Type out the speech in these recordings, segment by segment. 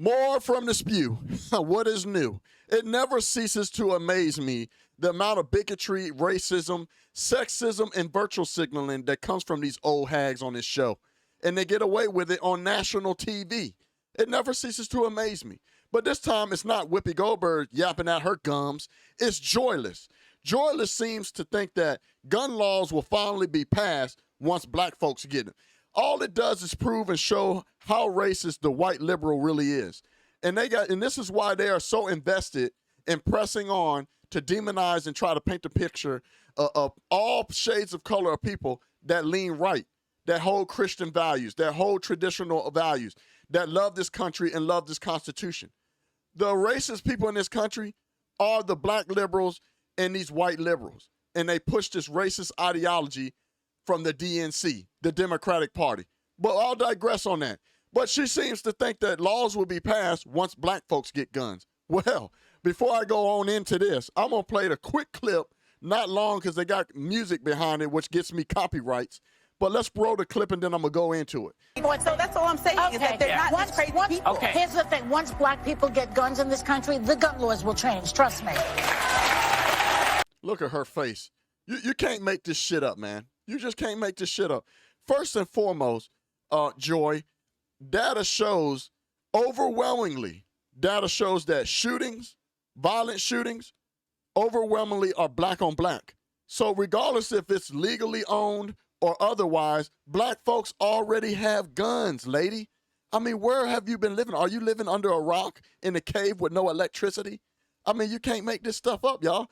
More from the spew. What is new? It never ceases to amaze me the amount of bigotry, racism, sexism, and virtual signaling that comes from these old hags on this show. And they get away with it on national TV. It never ceases to amaze me. But this time it's not Whoopi Goldberg yapping at her gums. It's Joyless. Joyless seems to think that gun laws will finally be passed once black folks get them. All it does is prove and show how racist the white liberal really is. And this is why they are so invested in pressing on to demonize and try to paint the picture of all shades of color of people that lean right, that hold Christian values, that hold traditional values, that love this country and love this Constitution. The racist people in this country are the black liberals and these white liberals. And they push this racist ideology from the DNC, the Democratic Party. But I'll digress on that. But she seems to think that laws will be passed once black folks get guns. Well, before I go on into this, I'm going to play the quick clip, not long because they got music behind it, which gets me copyrights. But let's roll the clip and then I'm going to go into it. So that's all I'm saying is that they're not just crazy people. Here's the thing. Once black people get guns in this country, the gun laws will change. Trust me. Look at her face. You can't make this shit up, man. You just can't make this shit up. First and foremost, Joy, data shows overwhelmingly, that shootings, violent shootings, overwhelmingly are black on black. So regardless if it's legally owned or otherwise, black folks already have guns, lady. I mean, where have you been living? Are you living under a rock in a cave with no electricity? I mean, you can't make this stuff up, y'all.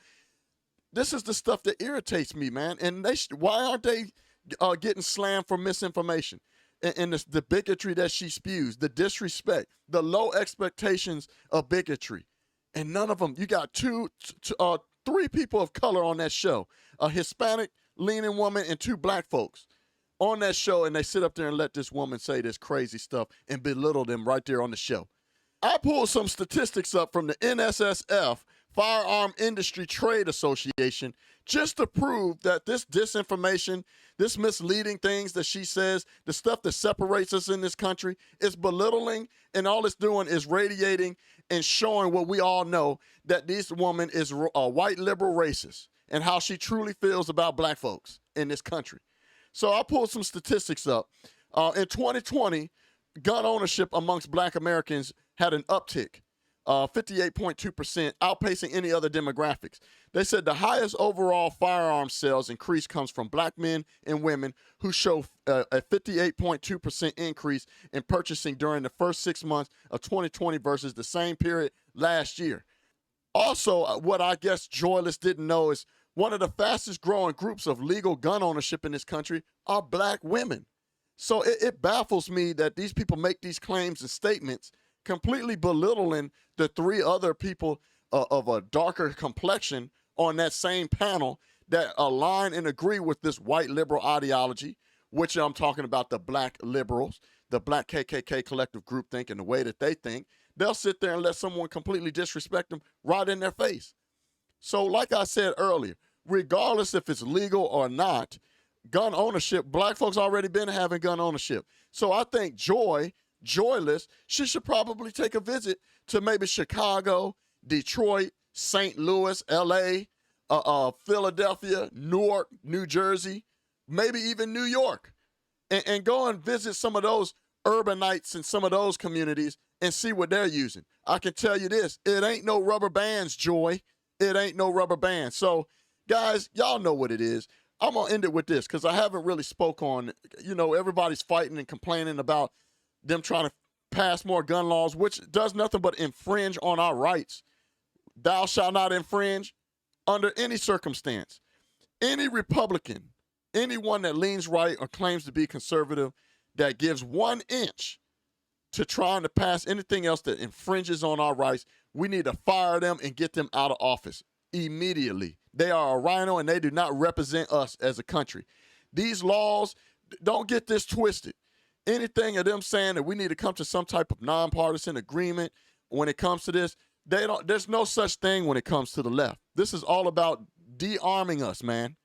This is the stuff that irritates me, man. And why aren't they getting slammed for misinformation? And the bigotry that she spews, the disrespect, the low expectations of bigotry. And none of them, you got three people of color on that show, a Hispanic leaning woman and two black folks on that show, and they sit up there and let this woman say this crazy stuff and belittle them right there on the show. I pulled some statistics up from the NSSF, Firearm Industry Trade Association, just to prove that this disinformation, this misleading things that she says, the stuff that separates us in this country is belittling, and all it's doing is radiating and showing what we all know, that this woman is a white liberal racist and how she truly feels about black folks in this country. So I pulled some statistics up. In 2020, gun ownership amongst black Americans had an uptick. 58.2%, outpacing any other demographics. They said the highest overall firearm sales increase comes from black men and women who show a 58.2% increase in purchasing during the first 6 months of 2020 versus the same period last year. Also, what I guess Joyless didn't know is one of the fastest growing groups of legal gun ownership in this country are black women. So it baffles me that these people make these claims and statements completely belittling the three other people of a darker complexion on that same panel that align and agree with this white liberal ideology, which I'm talking about the black liberals, the black KKK collective groupthink and the way that they think. They'll sit there and let someone completely disrespect them right in their face. So like I said earlier, regardless if it's legal or not, gun ownership, black folks already been having gun ownership. So I think Joyless, she should probably take a visit to maybe Chicago, Detroit, St. Louis, LA, Philadelphia, Newark, New Jersey, maybe even New York, and go and visit some of those urbanites and some of those communities and see what they're using. I can tell you this, it ain't no rubber bands, Joy. It ain't no rubber bands. So, guys, y'all know what it is. I'm going to end it with this because I haven't really spoke on, everybody's fighting and complaining about them trying to pass more gun laws, which does nothing but infringe on our rights. Thou shalt not infringe under any circumstance. Any Republican, anyone that leans right or claims to be conservative that gives 1 inch to trying to pass anything else that infringes on our rights, we need to fire them and get them out of office immediately. They are a rhino and they do not represent us as a country. These laws, don't get this twisted. Anything of them saying that we need to come to some type of nonpartisan agreement when it comes to this, there's no such thing when it comes to the left. This is all about de-arming us, man.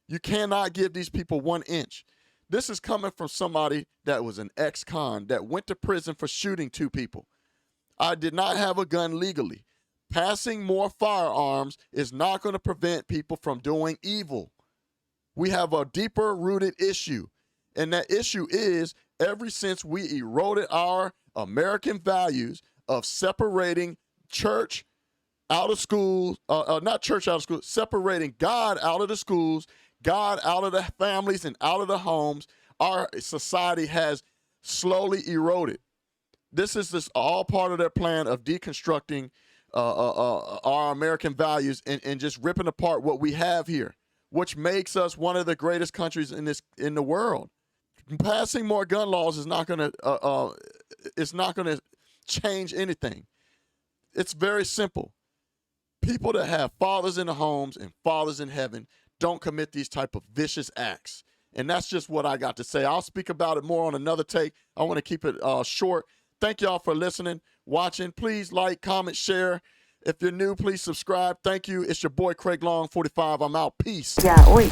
You cannot give these people 1 inch. This is coming from somebody that was an ex-con that went to prison for shooting 2 people. I did not have a gun legally. Passing more firearms is not going to prevent people from doing evil. We have a deeper rooted issue. And that issue is ever since we eroded our American values of separating church out of schools, not church out of schools, separating God out of the schools, God out of the families and out of the homes, our society has slowly eroded. This is just all part of their plan of deconstructing our American values and just ripping apart what we have here, which makes us one of the greatest countries in the world. Passing more gun laws is not going to change anything. It's very simple. People that have fathers in the homes and fathers in heaven don't commit these type of vicious acts. And that's just what I got to say. I'll speak about it more on another take. I want to keep it short. Thank y'all for listening, watching. Please like, comment, share. If you're new, please subscribe. Thank you. It's your boy Craig Long 45. I'm out. Peace. Yeah, wait.